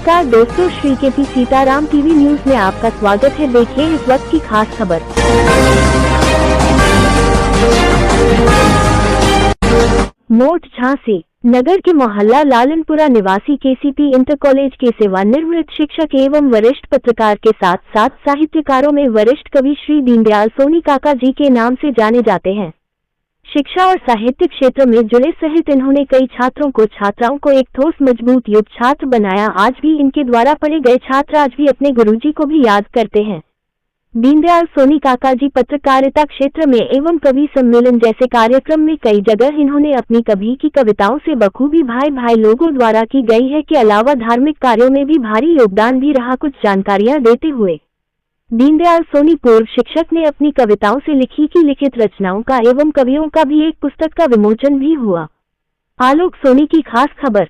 नमस्कार दोस्तों, Shri KP Sitaram TV news में आपका स्वागत है। देखिए इस वक्त की खास खबर। मोट झांसी नगर के मोहल्ला लालनपुरा निवासी केसीपी इंटर कॉलेज के सेवानिवृत्त शिक्षक एवं वरिष्ठ पत्रकार के साथ साथ साहित्यकारों में वरिष्ठ कवि श्री दीनदयाल सोनी काका जी के नाम से जाने जाते हैं। शिक्षा और साहित्य क्षेत्र में जुड़े सहित इन्होंने कई छात्रों को छात्राओं को एक ठोस मजबूत युग छात्र बनाया। आज भी इनके द्वारा पढ़े गए छात्र आज भी अपने गुरुजी को भी याद करते हैं। दीनदयाल सोनी काका जी पत्रकारिता क्षेत्र में एवं कवि सम्मेलन जैसे कार्यक्रम में कई जगह इन्होंने अपनी कवि की कविताओं से बखूबी भाई भाई लोगों द्वारा की गई है के अलावा धार्मिक कार्यों में भी भारी योगदान भी रहा। कुछ जानकारियां देते हुए दीनदयाल सोनी पूर्व शिक्षक ने अपनी कविताओं से लिखी की लिखित रचनाओं का एवं कवियों का भी एक पुस्तक का विमोचन भी हुआ। आलोक सोनी की खास खबर।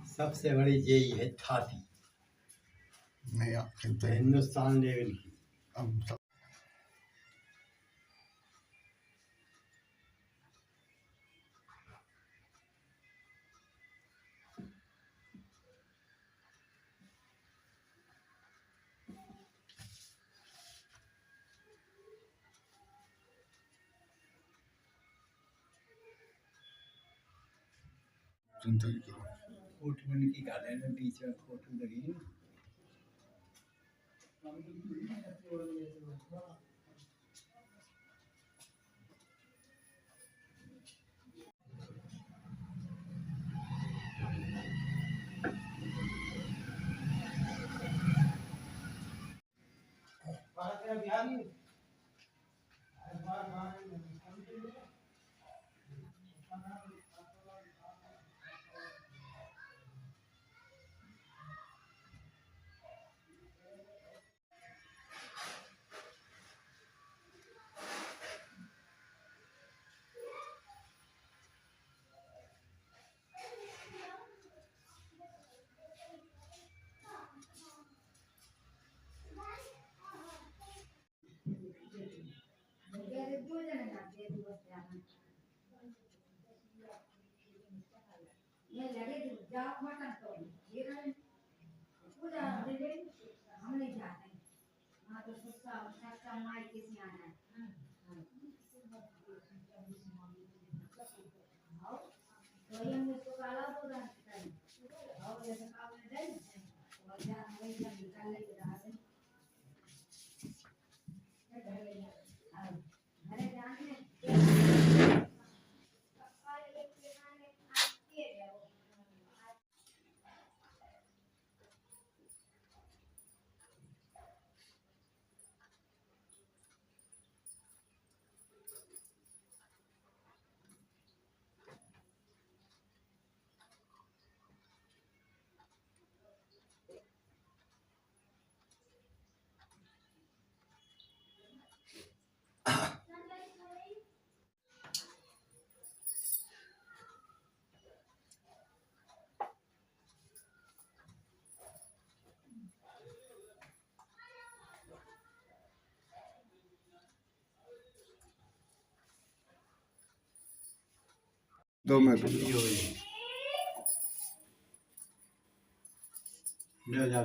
सबसे बड़ी यही है छाती नहीं आप चिंता हिंदुस्तान लेवल की। अब सब चिंता नहीं करो। फोटो की गार्डन में बीच में फोटो लगी ना। दो मिनट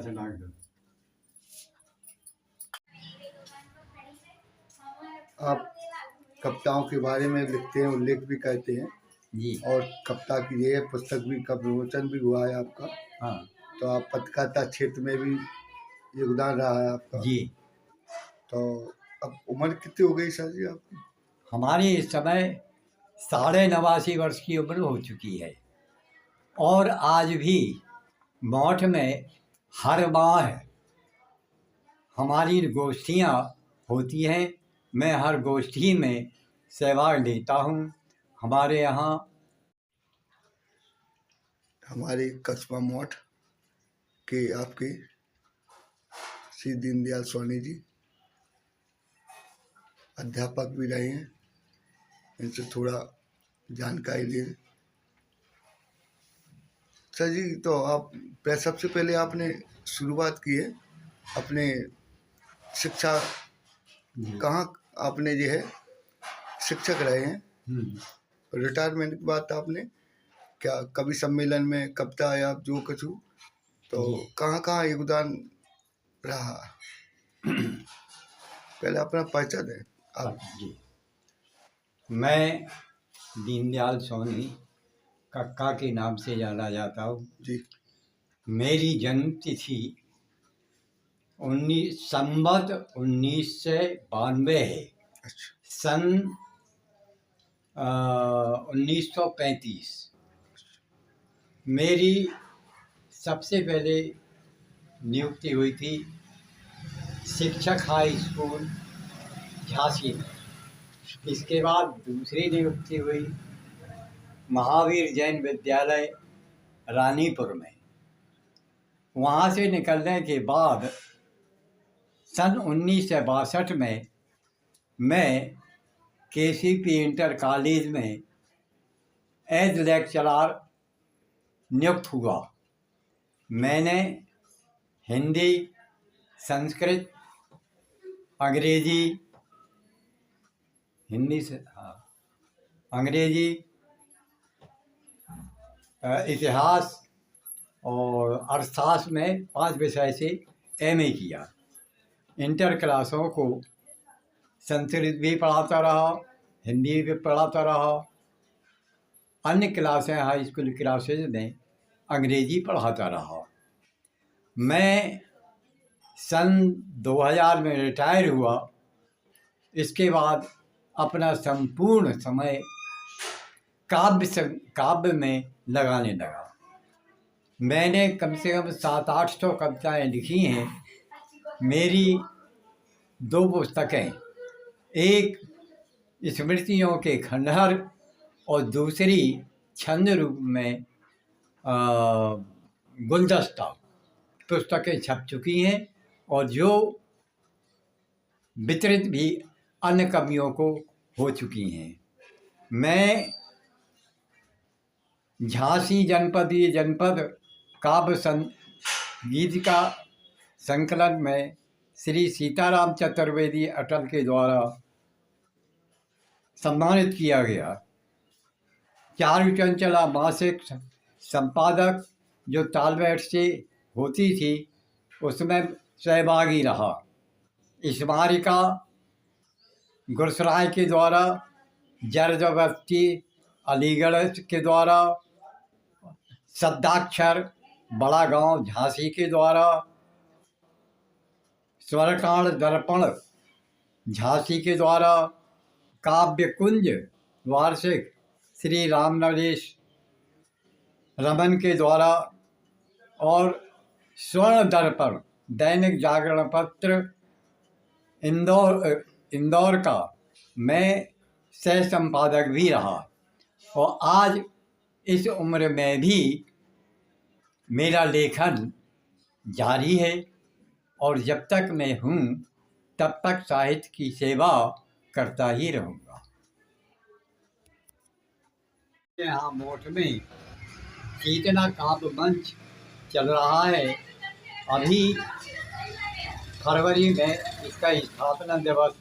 से नाक दो। आप कविताओं के बारे में लिखते हैं, उल्लेख भी करते हैं जी। और कविता की ये पुस्तक भी का विमोचन भी हुआ है आपका। हाँ तो आप पत्रकारिता क्षेत्र में भी योगदान रहा है आपका जी। तो अब उम्र कितनी हो गई सर जी आपकी? हमारी इस समय 89 वर्ष की उम्र हो चुकी है और आज भी मठ में हर माह हमारी गोष्ठियाँ होती हैं। मैं हर गोष्ठी में सहभाग लेता हूँ। हमारे यहाँ हमारे कस्बा मठ के आपके श्री दीनदयाल सोनी जी अध्यापक भी रहे हैं, इनसे थोड़ा जानकारी ले। सर जी, तो आप सबसे पहले आपने शुरुआत की है अपने शिक्षा, कहाँ आपने जो है शिक्षक रहे हैं? रिटायरमेंट के बाद आपने क्या कवि सम्मेलन में कविता या जो कुछ, तो कहाँ कहाँ योगदान रहा? पहले अपना परिचय दें आप। जी, मैं दीनदयाल सोनी कक्का के नाम से जाना जाता हूँ जी। मेरी जन्म तिथि 1992 है। अच्छा। सन 1935 मेरी सबसे पहले नियुक्ति हुई थी शिक्षक हाई स्कूल झांसी में। इसके बाद दूसरी नियुक्ति हुई महावीर जैन विद्यालय रानीपुर में। वहाँ से निकलने के बाद सन 1962 में मैं केसीपी इंटर कॉलेज में एज लेक्चरर नियुक्त हुआ। मैंने हिंदी, संस्कृत, अंग्रेजी, अंग्रेजी, इतिहास और अर्थशास्त्र में 5 विषय से एमए किया। इंटर क्लासों को संस्कृत भी पढ़ाता रहा, हिंदी भी पढ़ाता रहा। अन्य क्लासें हाई स्कूल क्लासेज में अंग्रेजी पढ़ाता रहा। मैं सन 2000 में रिटायर हुआ। इसके बाद अपना संपूर्ण समय काव्य में लगाने लगा। मैंने कम से कम 700-800 कविताएँ लिखी हैं। मेरी 2 पुस्तकें, एक स्मृतियों के खंडहर और दूसरी छंद रूप में गुलदस्ता पुस्तकें छप चुकी हैं और जो वितरित भी अन्य कवियों को हो चुकी हैं। मैं झांसी जनपद काव्य गीत का संकलन में श्री सीताराम चतुर्वेदी अटल के द्वारा सम्मानित किया गया। चारु चंचला मासिक संपादक जो तालबेट से होती थी उसमें सहभागी रहा। स्मारिका गुरसराय के द्वारा, जरदोबस्ती अलीगढ़ के द्वारा, सद्दाक्षर बड़ा गांव झांसी के द्वारा, स्वरकांड दर्पण झांसी के द्वारा, काव्य कुंज वार्षिक श्री राम नरेश रमन के द्वारा और स्वर्ण दर्पण दैनिक जागरण पत्र इंदौर का मैं सह संपादक भी रहा। और आज इस उम्र में भी मेरा लेखन जारी है और जब तक मैं हूँ तब तक साहित्य की सेवा करता ही रहूँगा। यहाँ मोट में चेतना काव्य मंच चल रहा है। अभी फरवरी में इसका स्थापना दिवस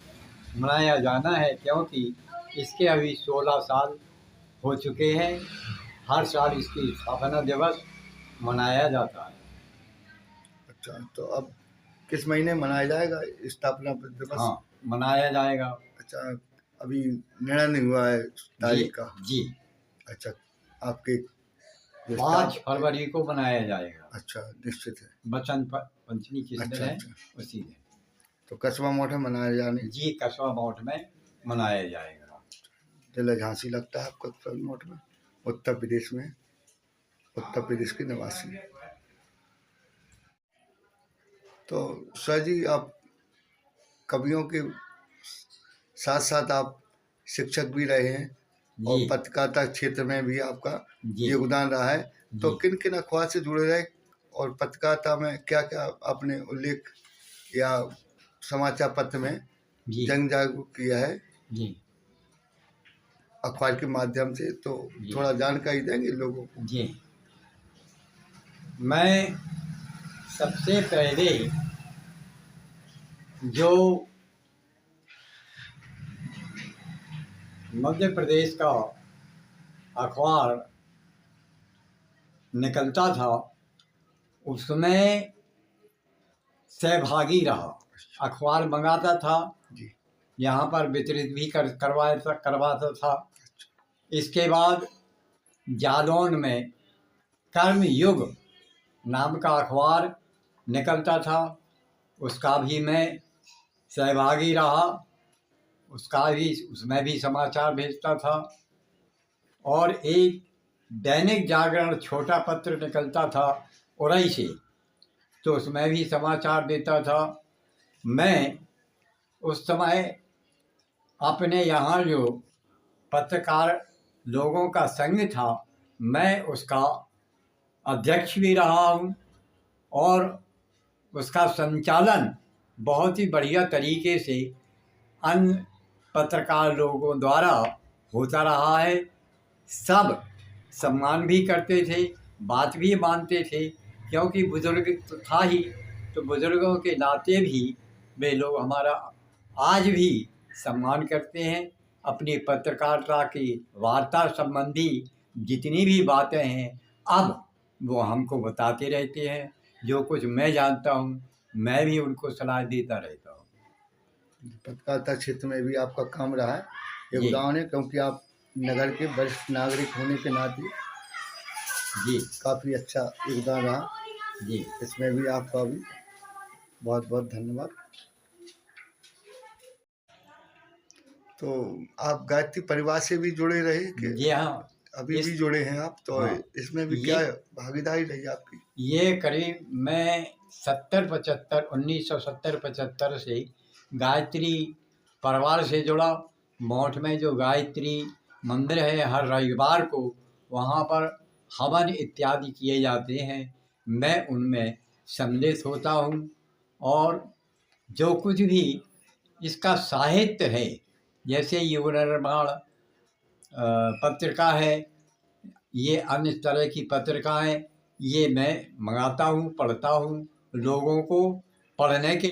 मनाया जाना है, क्योंकि इसके अभी 16 साल हो चुके हैं। हर साल इसकी स्थापना दिवस मनाया जाता है। अच्छा, तो अब किस महीने मनाया जाएगा स्थापना दिवस? हाँ, मनाया जाएगा। अच्छा, अभी निर्णय नहीं हुआ है तारीख का? जी। अच्छा, आपके 5 फरवरी को मनाया जाएगा। अच्छा, निश्चित है। बसंत पंचमी किस दिन है? उसी दिन। तो कस्बा मठ में मनाया जाने? जी, कस्बा मठ में मनाया जाएगा। जिला झांसी लगता है आपका कस्बा मठ में, उत्तर प्रदेश में, उत्तर प्रदेश के निवासी। तो सर जी, आप कवियों के साथ साथ आप शिक्षक भी रहे हैं और जी पत्रकारिता क्षेत्र में भी आपका जी योगदान रहा है। तो जी किन किन अखबार से जुड़े रहे और पत्रकारिता में क्या क्या आपने उल्लेख या समाचार पत्र में जी जन जागरूक किया है जी अखबार के माध्यम से, तो जी थोड़ा जानकारी देंगे लोगों को? जी। मैं सबसे पहले जो मध्य प्रदेश का अखबार निकलता था उसमें सहभागी रहा। अखबार मंगाता था, जी यहाँ पर वितरित भी करवाता था। इसके बाद जालौन में कर्मयुग नाम का अखबार निकलता था, उसका भी मैं सहभागी रहा। उसमें भी समाचार भेजता था। और एक दैनिक जागरण छोटा पत्र निकलता था उरई से, तो उसमें भी समाचार देता था। मैं उस समय अपने यहाँ जो पत्रकार लोगों का संघ था, मैं उसका अध्यक्ष भी रहा हूँ और उसका संचालन बहुत ही बढ़िया तरीके से अन्य पत्रकार लोगों द्वारा होता रहा है। सब सम्मान भी करते थे, बात भी मानते थे, क्योंकि बुजुर्ग तो था ही, तो बुजुर्गों के नाते भी वे लोग हमारा आज भी सम्मान करते हैं। अपनी पत्रकारिता की वार्ता संबंधी जितनी भी बातें हैं अब वो हमको बताते रहते हैं। जो कुछ मैं जानता हूँ मैं भी उनको सलाह देता रहता हूँ। पत्रकारिता क्षेत्र में भी आपका काम रहा है, जी योगदान है, क्योंकि आप नगर के वरिष्ठ नागरिक होने के नाते जी काफ़ी अच्छा योगदान रहा। जी इसमें भी आपका भी बहुत बहुत धन्यवाद। तो आप गायत्री परिवार से भी जुड़े रहे कि जी हाँ। अभी भी जुड़े हैं आप? तो हाँ, इसमें भी ये क्या भागीदारी रही आपकी? ये करीब मैं 1970-75 से गायत्री परिवार से जुड़ा। मौठ में जो गायत्री मंदिर है, हर रविवार को वहाँ पर हवन इत्यादि किए जाते हैं, मैं उनमें सम्मिलित होता हूँ। और जो कुछ भी इसका साहित्य है, जैसे युग निर्माण पत्रिका है, ये अन्य तरह की पत्रिकाएं, ये मैं मंगाता हूँ, पढ़ता हूँ, लोगों को पढ़ने के